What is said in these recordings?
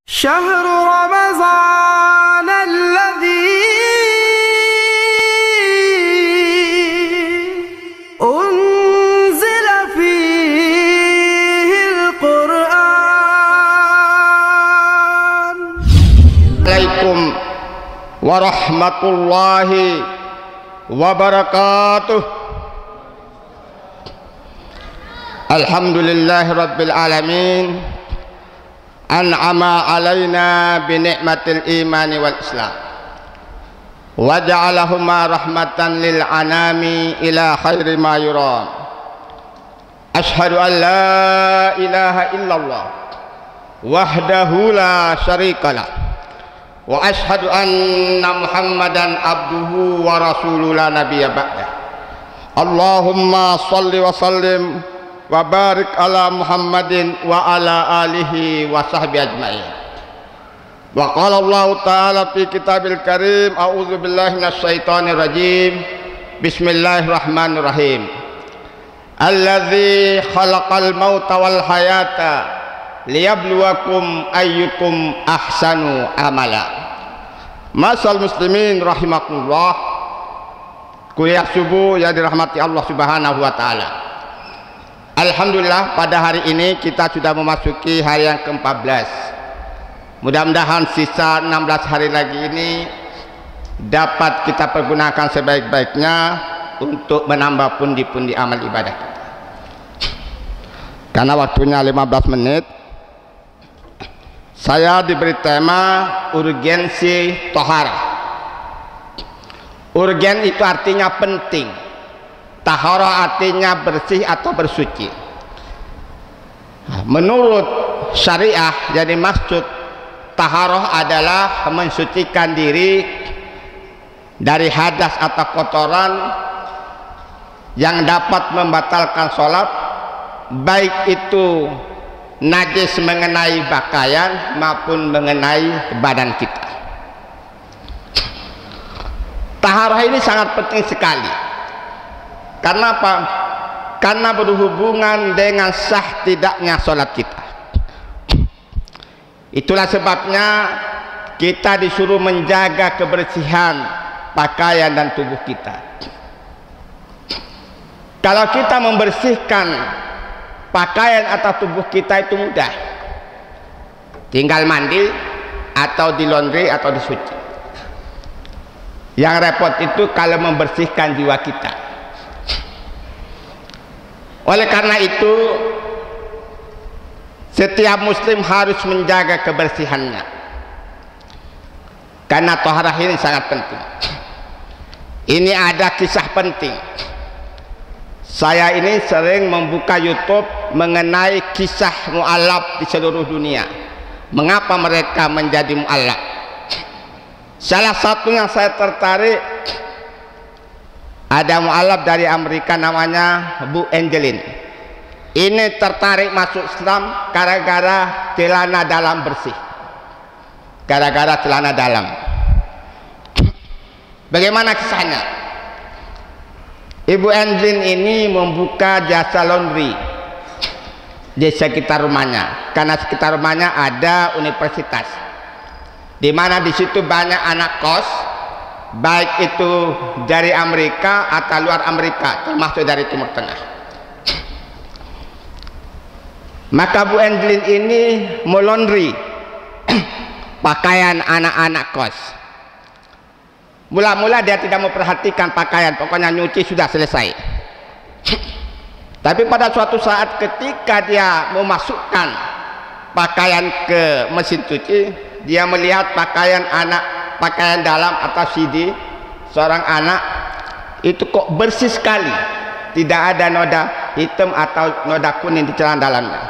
شهر رمضان الذي أنزل فيه القرآن. عليكم ورحمة الله وبركاته. الحمد لله رب العالمين أنعم علينا بنعمة الإيمان والإسلام وجعلهما رحمة للأنام إلى خير ما يرام. أشهد أن لا إله إلا الله وحده لا شريك له وأشهد أن محمدا عبده ورسوله لا نبي بعده. اللهم صل وسلم وبارك على محمد وعلى آله وصحبه أجمعين. وقال الله تعالى في كتاب الكريم أعوذ بالله من الشيطان الرجيم بسم الله الرحمن الرحيم الذي خلق الموت والحياة liyabluwakum ayyukum ahsanu amala. Masal muslimin rahimakumullah, kuliah subuh yang dirahmati Allah Subhanahu wa taala. Alhamdulillah pada hari ini kita sudah memasuki hari yang ke-14. Mudah-mudahan sisa 16 hari lagi ini dapat kita pergunakan sebaik-baiknya untuk menambah pundi-pundi amal ibadah kita. Karena waktunya 15 menit, saya diberi tema urgensi toharah. Urgen itu artinya penting, taharah artinya bersih atau bersuci. Menurut syariah, jadi maksud taharah adalah mensucikan diri dari hadas atau kotoran yang dapat membatalkan sholat, baik itu najis mengenai pakaian maupun mengenai badan kita. Taharah ini sangat penting sekali. Karena apa? Karena berhubungan dengan sah tidaknya sholat kita. Itulah sebabnya kita disuruh menjaga kebersihan pakaian dan tubuh kita. Kalau kita membersihkan pakaian atau tubuh kita itu mudah, tinggal mandi atau di laundry atau dicuci. Yang repot itu kalau membersihkan jiwa kita. Oleh karena itu setiap muslim harus menjaga kebersihannya, karena taharah ini sangat penting. Ini ada kisah penting. Saya ini sering membuka YouTube mengenai kisah mu'allaf di seluruh dunia. Mengapa mereka menjadi mu'allaf? Salah satu yang saya tertarik, ada mu'allaf dari Amerika namanya Bu Angelin. Ini tertarik masuk Islam gara-gara celana dalam bersih. Gara-gara celana dalam. Bagaimana kisahnya? Ibu Angelin ini membuka jasa laundry di sekitar rumahnya, karena sekitar rumahnya ada universitas, di mana di situ banyak anak kos, baik itu dari Amerika atau luar Amerika, termasuk dari Timur Tengah. Maka Bu Angelin ini melondri pakaian anak-anak kos. Mula-mula dia tidak memperhatikan pakaian, pokoknya nyuci sudah selesai. Tapi pada suatu saat ketika dia memasukkan pakaian ke mesin cuci, dia melihat pakaian dalam atau CD seorang anak itu kok bersih sekali, tidak ada noda hitam atau noda kuning di celana dalamnya.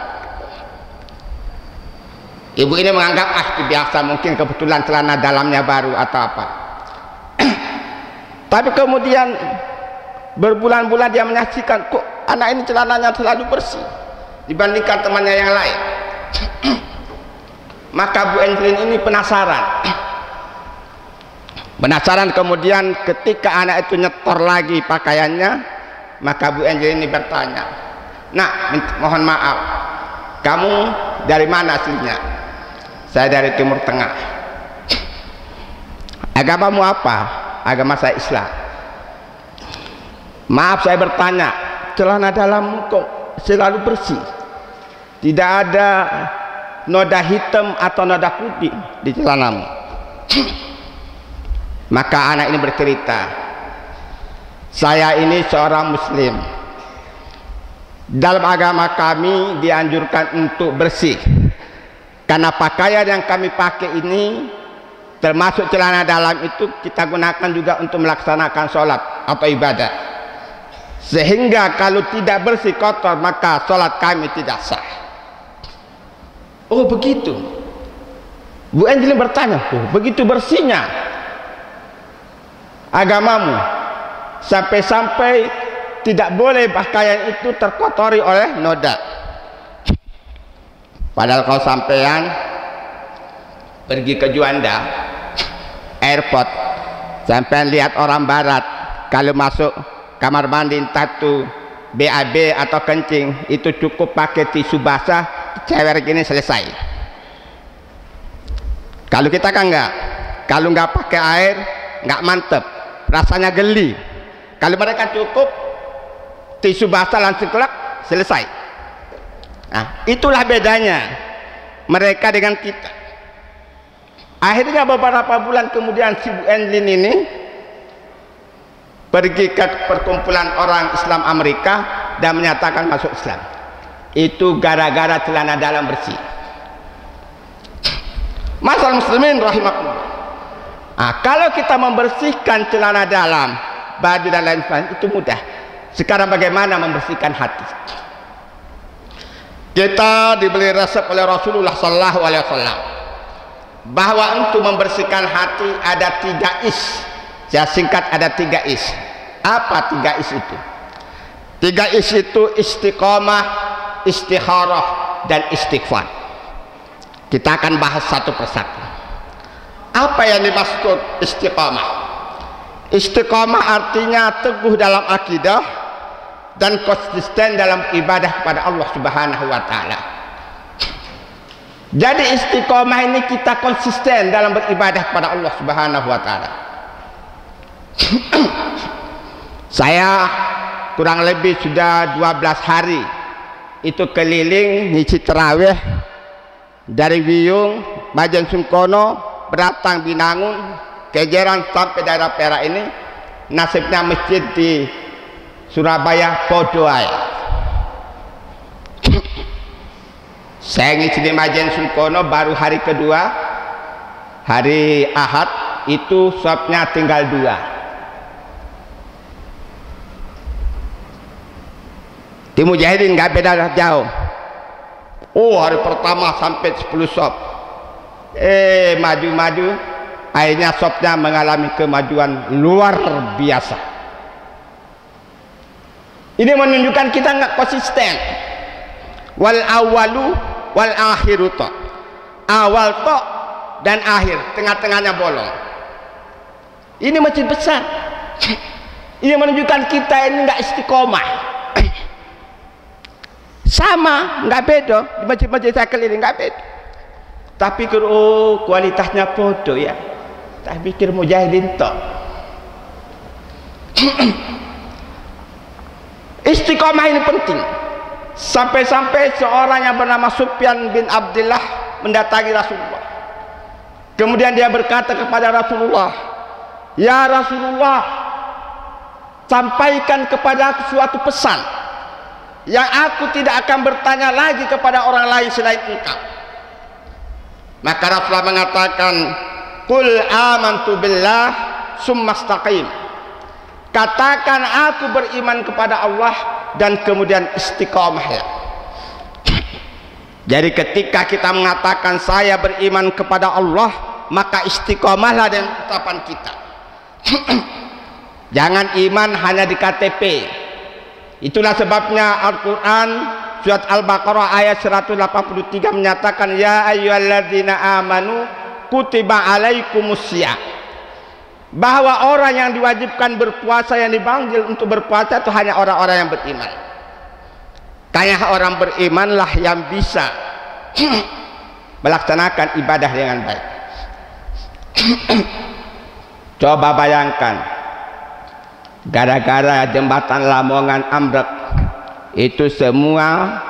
Ibu ini menganggap itu biasa, mungkin kebetulan celana dalamnya baru atau apa. Tapi kemudian berbulan-bulan dia menyaksikan, kok anak ini celananya selalu bersih dibandingkan temannya yang lain. Maka Bu Angelin ini penasaran kemudian ketika anak itu nyetor lagi pakaiannya, maka Bu Angelin ini bertanya, "Nak, mohon maaf, kamu dari mana aslinya?" Saya dari Timur Tengah. Agamamu apa? Agama saya Islam. Maaf saya bertanya, celana dalammu kok selalu bersih? Tidak ada noda hitam atau noda putih di celanamu? Maka anak ini bercerita, saya ini seorang muslim. Dalam agama kami dianjurkan untuk bersih, karena pakaian yang kami pakai ini termasuk celana dalam itu kita gunakan juga untuk melaksanakan sholat atau ibadah, sehingga kalau tidak bersih kotor maka sholat kami tidak sah. Oh begitu. Bu Angelin bertanya, oh begitu bersihnya agamamu sampai-sampai tidak boleh pakaian itu terkotori oleh noda. Padahal kalau sampean pergi ke Juanda airport, sampean lihat orang barat kalau masuk kamar mandi entah itu BAB atau kencing itu cukup pakai tisu basah, cewer gini selesai. Kalau kita kan enggak, kalau enggak pakai air enggak mantep, rasanya geli. Kalau mereka cukup tisu basah langsung kelak selesai. Nah, itulah bedanya mereka dengan kita. Akhirnya beberapa bulan kemudian si Bu Angelin ini pergi ke perkumpulan orang Islam Amerika dan menyatakan masuk Islam. Itu gara-gara celana dalam bersih. Masyaallah muslimin rahimakumullah. Nah, kalau kita membersihkan celana dalam, baju dan lain sebagainya itu mudah. Sekarang bagaimana membersihkan hati? Kita diberi resep oleh Rasulullah sallallahu alaihi wasallam bahwa untuk membersihkan hati ada 3 is. Saya singkat, ada 3 is. Apa 3 is itu? 3 is itu istiqomah, istikharah, dan istighfar. Kita akan bahas satu persatu. Apa yang dimaksud istiqomah? Istiqomah artinya teguh dalam akidah dan konsisten dalam ibadah kepada Allah Subhanahu wa taala. Jadi istiqomah ini kita konsisten dalam beribadah kepada Allah Subhanahu wa taala. Saya kurang lebih sudah 12 hari itu keliling ngisi tarawih dari Wiyung, Majen Sungkono, Beratang, Binangun, Kejeran sampai daerah Perak ini. Nasibnya masjid di Surabaya podoai. Saya ngisi di Majen Sungkono baru hari kedua, hari Ahad itu shopnya tinggal 2. Di Mujahidin nggak beda jauh. Oh hari pertama sampai 10 shop. Maju-maju, akhirnya shopnya mengalami kemajuan luar biasa. Ini menunjukkan kita nggak konsisten. Wal awalu wal akhiru to. Awal to dan akhir, tengah-tengahnya bolong. Ini masjid besar. Ini menunjukkan kita ini nggak istiqomah. Sama, nggak beda. Di masjid-masjid saya keliling nggak beda. Tapi kalau kualitasnya bodoh ya. Tak pikir Mujahidin tok. Istiqomah ini penting. Sampai-sampai seorang yang bernama Sufyan bin Abdullah mendatangi Rasulullah. Kemudian dia berkata kepada Rasulullah, "Ya Rasulullah, sampaikan kepada aku suatu pesan yang aku tidak akan bertanya lagi kepada orang lain selain engkau." Maka Rasulullah mengatakan, "Qul amantu billah summastaqim." Katakan aku beriman kepada Allah dan kemudian istiqomahlah. Jadi ketika kita mengatakan saya beriman kepada Allah, maka istiqomahlah dengan ucapan kita. Jangan iman hanya di KTP. Itulah sebabnya Al-Quran surat Al-Baqarah ayat 183 menyatakan, ya ayyuhalladzina amanu kutiba alaikumusiyam, bahwa orang yang diwajibkan berpuasa, yang dipanggil untuk berpuasa itu hanya orang-orang yang beriman. Kayak orang berimanlah yang bisa melaksanakan ibadah dengan baik. Coba bayangkan, gara-gara jembatan Lamongan ambruk, itu semua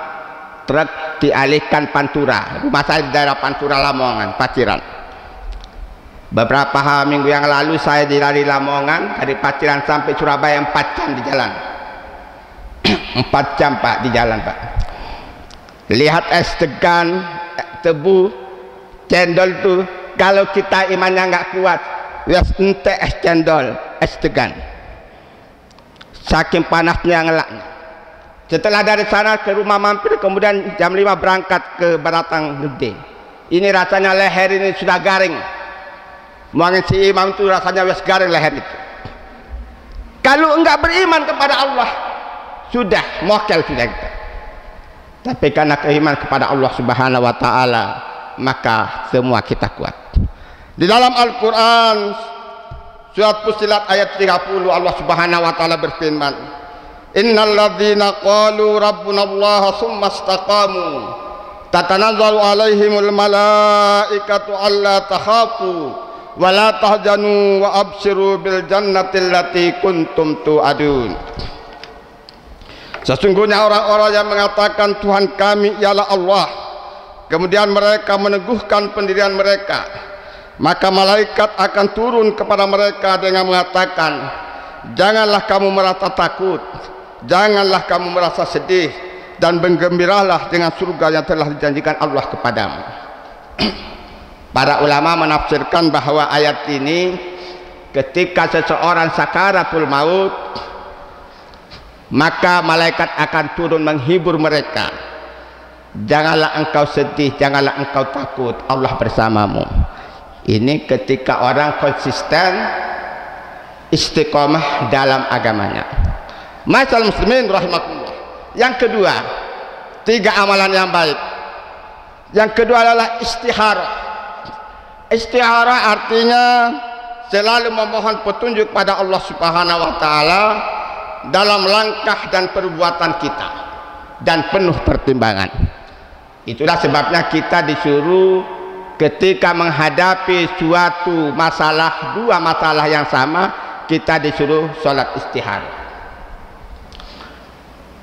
truk dialihkan Pantura. Rumah saya di daerah Pantura Lamongan, Paciran. Beberapa minggu yang lalu saya dari Lamongan, dari Paciran sampai Surabaya 4 jam di jalan. 4 jam Pak di jalan Pak. Lihat es degan, tebu, cendol tuh, kalau kita imannya nggak kuat, ya ente es cendol, es degan. Saking panasnya ngelak. Setelah dari sana ke rumah mampir, kemudian jam 5 berangkat ke Baratang Gede. Ini rasanya leher ini sudah garing. Mungkin si imam itu rasanya wes garing leher itu. Kalau enggak beriman kepada Allah, sudah mokel sudah kita. Tapi karena keiman kepada Allah Subhanahu wa taala, maka semua kita kuat. Di dalam Al-Qur'an surat Fussilat ayat 30 Allah Subhanahu wa taala berfirman, "Innal ladzina qalu rabbuna Allah tsumma istaqamu tatanazzalu alaihimul malaikatu alla takhafu wa la tahzanu wa abshiru bil jannati allati kuntum tu'adun." Sesungguhnya orang-orang yang mengatakan Tuhan kami ialah Allah, kemudian mereka meneguhkan pendirian mereka, maka malaikat akan turun kepada mereka dengan mengatakan, janganlah kamu merasa takut, janganlah kamu merasa sedih, dan bergembiralah dengan surga yang telah dijanjikan Allah kepadamu. Para ulama menafsirkan bahwa ayat ini ketika seseorang sakaratul maut, maka malaikat akan turun menghibur mereka. Janganlah engkau sedih, janganlah engkau takut, Allah bersamamu. Ini ketika orang konsisten istiqomah dalam agamanya. Masyaallah muslimin rahimakumullah. Yang kedua, 3 amalan yang baik. Yang kedua adalah istikharah. Istikharah artinya selalu memohon petunjuk pada Allah Subhanahu wa taala dalam langkah dan perbuatan kita dan penuh pertimbangan. Itulah sebabnya kita disuruh ketika menghadapi suatu masalah, 2 masalah yang sama, kita disuruh sholat istikharah.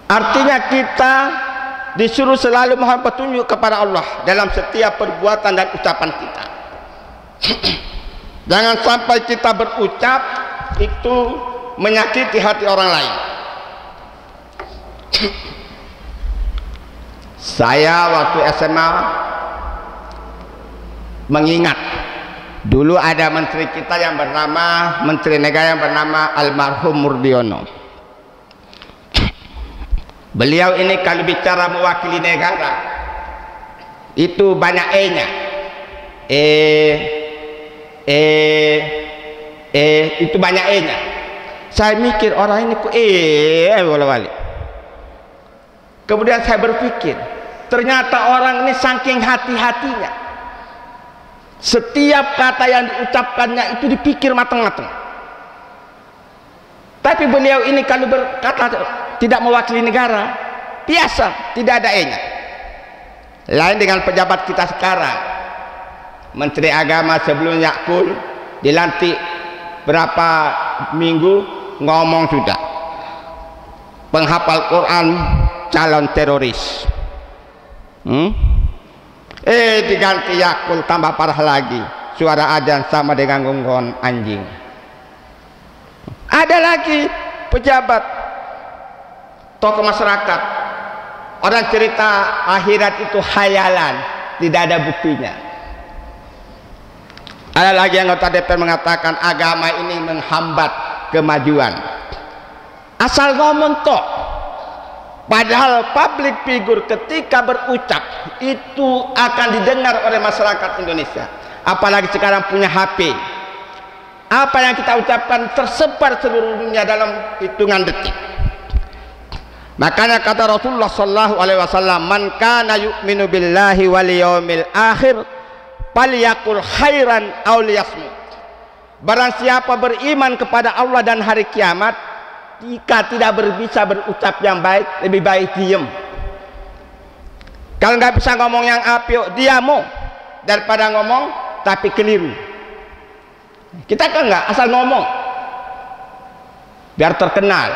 Artinya kita disuruh selalu mohon petunjuk kepada Allah dalam setiap perbuatan dan ucapan kita. Jangan sampai kita berucap itu menyakiti hati orang lain. Saya waktu SMA mengingat dulu ada menteri kita yang bernama, menteri negara yang bernama almarhum Murdiono. Beliau ini kalau bicara mewakili negara itu banyak E-nya. Itu banyak E-nya. Saya mikir orang ini kok wala-wali. Kemudian saya berpikir, ternyata orang ini saking hati-hatinya, setiap kata yang diucapkannya itu dipikir matang-matang. Tapi beliau ini kalau berkata tidak mewakili negara, biasa, tidak ada E-nya. Lain dengan pejabat kita sekarang. Menteri Agama sebelumnya pun dilantik berapa minggu ngomong sudah penghafal Quran calon teroris. Diganti Yakul tambah parah lagi, suara adzan sama dengan gonggongan anjing. Ada lagi pejabat tokoh masyarakat, orang cerita akhirat itu khayalan, tidak ada buktinya. Ada lagi anggota DPR mengatakan agama ini menghambat kemajuan. Asal ngomong toh. Padahal public figure ketika berucap itu akan didengar oleh masyarakat Indonesia. Apalagi sekarang punya HP. Apa yang kita ucapkan tersebar seluruh dunia dalam hitungan detik. Makanya kata Rasulullah sallallahu alaihi wasallam, "Man kana yu'minu billahi wal yaumil akhir falyaqul khairan aw liyasmut." Barang siapa beriman kepada Allah dan hari kiamat, jika tidak bisa berucap yang baik, lebih baik diam. Kalau nggak bisa ngomong yang apik, diam. daripada ngomong tapi keliru. Kita kan nggak asal ngomong biar terkenal,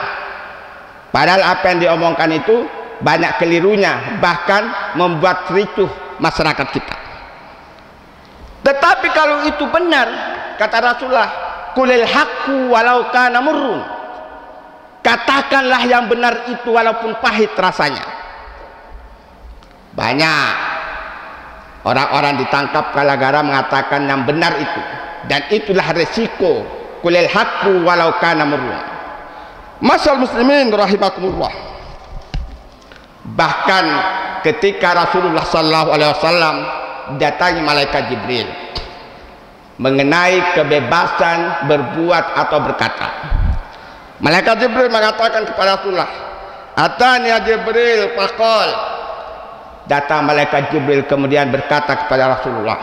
padahal apa yang diomongkan itu banyak kelirunya, bahkan membuat ricuh masyarakat kita. Tetapi kalau itu benar, kata Rasulullah, kulil haqqu walau kana murrun, katakanlah yang benar itu walaupun pahit rasanya. Banyak orang-orang ditangkap gara-gara mengatakan yang benar itu, dan itulah resiko kulil haqqu walau kana murrun. Masyaallah muslimin rahimakumullah. Bahkan ketika Rasulullah sallallahu alaihi wasallam datangi malaikat Jibril mengenai kebebasan berbuat atau berkata, malaikat Jibril mengatakan kepada Rasulullah, atani ya Jibril faqal. Datang malaikat Jibril kemudian berkata kepada Rasulullah,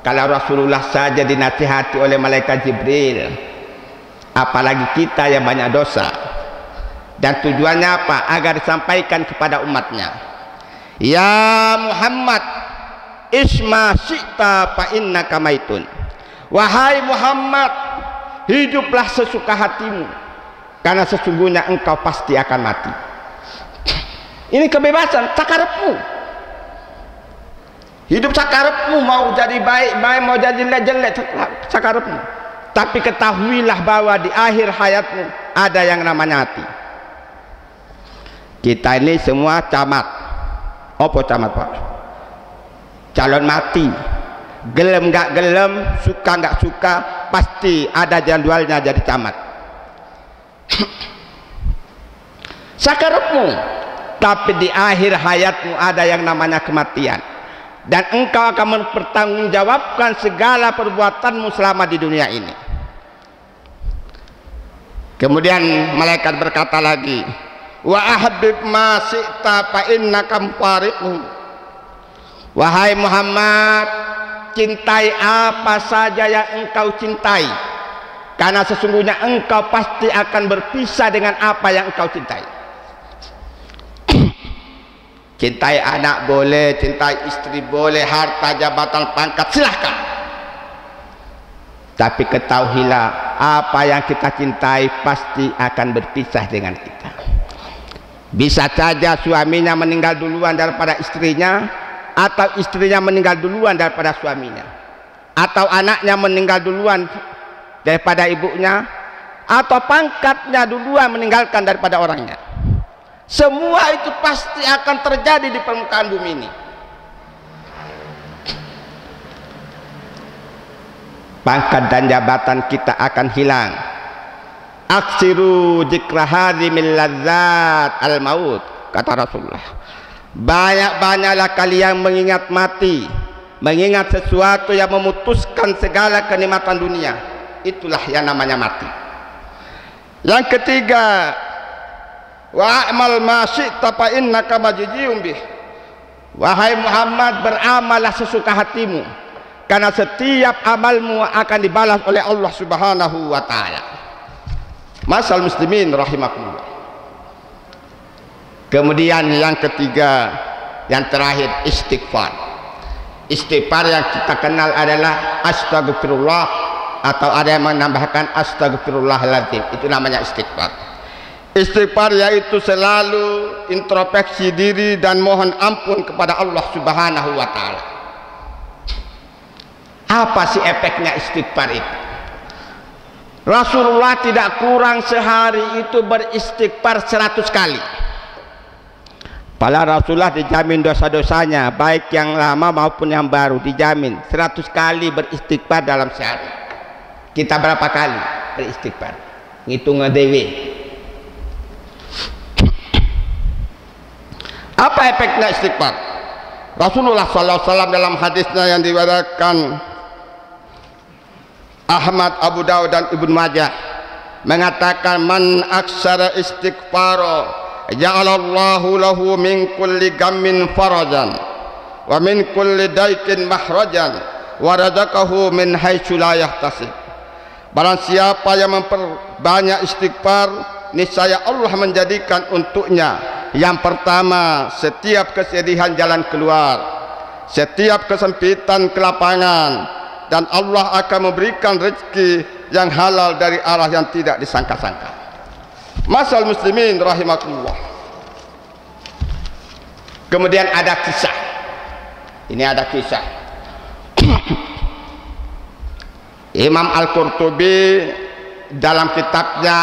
kalau Rasulullah saja dinasihati oleh malaikat Jibril, apalagi kita yang banyak dosa. Dan tujuannya apa? Agar disampaikan kepada umatnya, ya Muhammad, isma syi'ta fa innaka maitun. Wahai Muhammad, hiduplah sesuka hatimu, karena sesungguhnya engkau pasti akan mati. Ini kebebasan, sakarepmu. Hidup sakarepmu, mau jadi baik-baik, mau jadi jelek, sakarepmu. Tapi ketahuilah bahwa di akhir hayatmu ada yang namanya mati. Kita ini semua camat. Apa camat, Pak? Calon mati. Gelem gak gelem, suka gak suka, pasti ada jadwalnya jadi camat. Sakarepmu, tapi di akhir hayatmu ada yang namanya kematian, dan engkau akan mempertanggungjawabkan segala perbuatanmu selama di dunia ini. Kemudian malaikat berkata lagi, wa ahbib ma syi'ta fa innaka mufariqu. Wahai Muhammad, cintai apa saja yang engkau cintai, karena sesungguhnya engkau pasti akan berpisah dengan apa yang engkau cintai. Cintai anak boleh, cintai istri boleh, harta, jabatan, pangkat, silahkan. Tapi ketahuilah, apa yang kita cintai pasti akan berpisah dengan kita. Bisa saja suaminya meninggal duluan daripada istrinya, atau istrinya meninggal duluan daripada suaminya, atau anaknya meninggal duluan daripada ibunya, atau pangkatnya duluan meninggalkan daripada orangnya. Semua itu pasti akan terjadi di permukaan bumi ini. Pangkat dan jabatan kita akan hilang. Aksiru dzikra hadhimil ladzat al maut, kata Rasulullah. Banyak-banyaklah kalian mengingat mati, mengingat sesuatu yang memutuskan segala kenikmatan dunia. Itulah yang namanya mati. Yang ketiga, wa amal ma syi'ta fa innaka majziyun bih. Wahai Muhammad, beramallah sesuka hatimu, karena setiap amalmu akan dibalas oleh Allah Subhanahu wa taala. Masal muslimin rahimakumullah. Kemudian yang ketiga, yang terakhir, istighfar. Istighfar yang kita kenal adalah astagfirullah, atau ada yang menambahkan astagfirullahaladzim. Itu namanya istighfar. Istighfar yaitu selalu introspeksi diri dan mohon ampun kepada Allah Subhanahu wa taala. Apa sih efeknya istighfar itu? Rasulullah tidak kurang sehari itu beristighfar 100 kali. Padahal Rasulullah dijamin dosa-dosanya, baik yang lama maupun yang baru, dijamin 100 kali beristighfar dalam sehari. Kita berapa kali beristighfar? Ngitung ngedewe. Apa efeknya istighfar? Rasulullah SAW dalam hadisnya yang diriwayatkan Ahmad, Abu Dawud dan Ibnu Majah mengatakan, man aksara istighfaro ja'alallahu lahu min kulli gammin farajan wa min kulli daikin mahrajan wa razaqahu min haitsu la yahtasib. Barang siapa yang memperbanyak istighfar, niscaya Allah menjadikan untuknya yang pertama, setiap kesedihan jalan keluar. setiap kesempitan kelapangan, dan Allah akan memberikan rezeki yang halal dari arah yang tidak disangka-sangka. Masal muslimin rahimakumullah. Kemudian ada kisah. Ini ada kisah. Imam Al-Qurtubi dalam kitabnya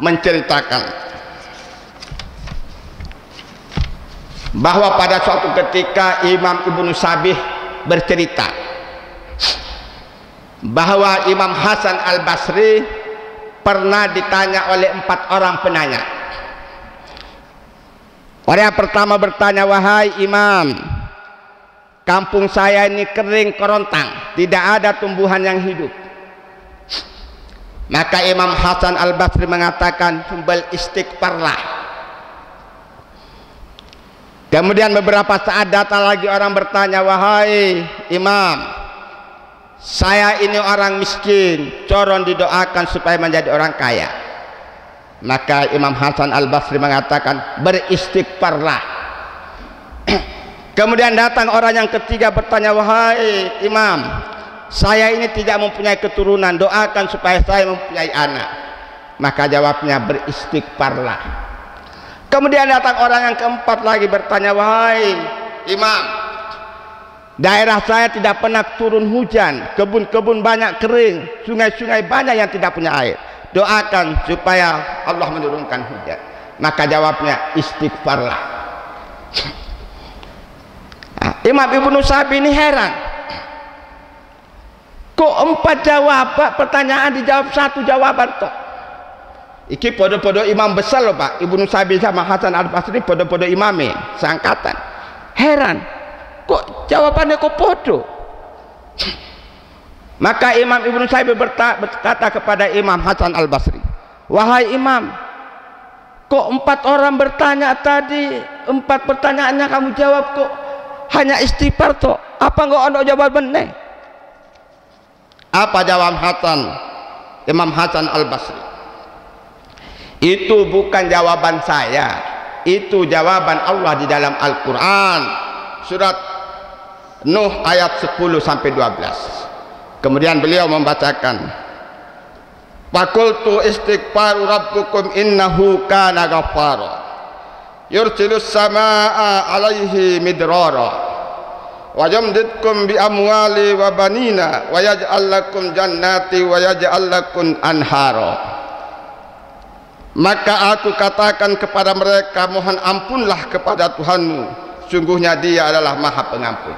menceritakan bahwa pada suatu ketika Imam Ibnu Sabih bercerita bahwa Imam Hasan Al-Basri pernah ditanya oleh 4 orang penanya. Orang yang pertama bertanya, "Wahai Imam, kampung saya ini kering kerontang, tidak ada tumbuhan yang hidup." Maka Imam Hasan Al-Basri mengatakan, "Bal istighfarlah." Kemudian beberapa saat datang lagi orang bertanya, "Wahai Imam, saya ini orang miskin, coron didoakan supaya menjadi orang kaya." Maka Imam Hasan Al-Basri mengatakan, "Beristighfarlah." Kemudian datang orang yang ketiga bertanya, "Wahai Imam, saya ini tidak mempunyai keturunan, doakan supaya saya mempunyai anak." Maka jawabnya, "Beristighfarlah." Kemudian datang orang yang keempat lagi bertanya, "Wahai Imam, daerah saya tidak pernah turun hujan, kebun-kebun banyak kering, sungai-sungai banyak yang tidak punya air, doakan supaya Allah menurunkan hujan." Maka jawabnya, "Istighfarlah." Imam Ibnu Sabih ini heran, kok 4 jawaban pertanyaan dijawab 1 jawaban toh. Iki podo-podo imam besar loh Pak, Ibnu Sabih sama Hasan Al-Basri podo-podo imame seangkatan. Heran, kok jawabannya kok podo. Maka Imam Ibnu Sabih berkata kepada Imam Hasan Al-Basri, "Wahai Imam, kok 4 orang bertanya tadi, 4 pertanyaannya kamu jawab kok hanya istighfar toh? Apa enggak ada jawaban benar?" Apa jawab Imam Hasan Al-Basri? "Itu bukan jawaban saya, itu jawaban Allah di dalam Al-Quran, surat Nuh ayat 10 sampai 12. Kemudian beliau membacakan, "Faqultu istighfaru rabbukum innahu kana ghaffara yursilus samaa 'alaihi midrara wa yamdidkum bi amwali wa banina wa yaj'al lakum jannati wa yaj'al lakum anhara." Maka aku katakan kepada mereka, mohon ampunlah kepada Tuhanmu, sungguhnya Dia adalah Maha Pengampun.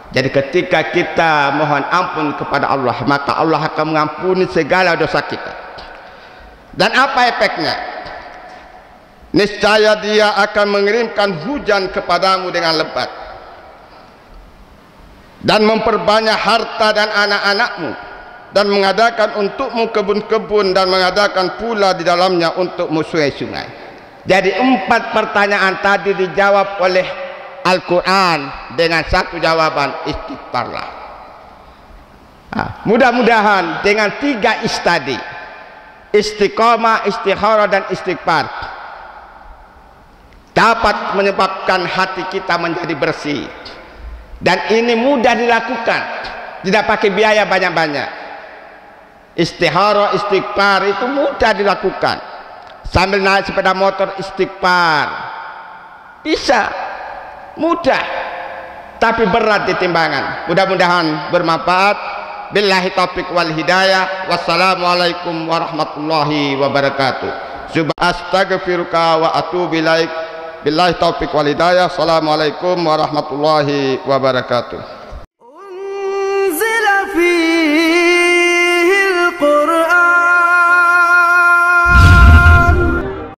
Jadi ketika kita mohon ampun kepada Allah, maka Allah akan mengampuni segala dosa kita. Dan apa efeknya? Niscaya Dia akan mengirimkan hujan kepadamu dengan lebat, dan memperbanyak harta dan anak-anakmu, dan mengadakan untukmu kebun-kebun, dan mengadakan pula di dalamnya untukmu sungai-sungai. Jadi 4 pertanyaan tadi dijawab oleh Al-Quran dengan 1 jawaban, istighfarlah. Mudah-mudahan dengan 3 istadi, istiqomah, istikharah, dan istighfar, dapat menyebabkan hati kita menjadi bersih. Dan ini mudah dilakukan, tidak pakai biaya banyak-banyak. Istikharah, istighfar itu mudah dilakukan. Sambil naik sepeda motor istighfar, bisa, mudah, tapi berat di timbangan. Mudah-mudahan bermanfaat. Billahi taufiq wal hidayah. Wassalamualaikum warahmatullahi wabarakatuh. Astaghfiruka wa atubu ilaik. Billahi taufiq wal hidayah. Assalamualaikum warahmatullahi wabarakatuh.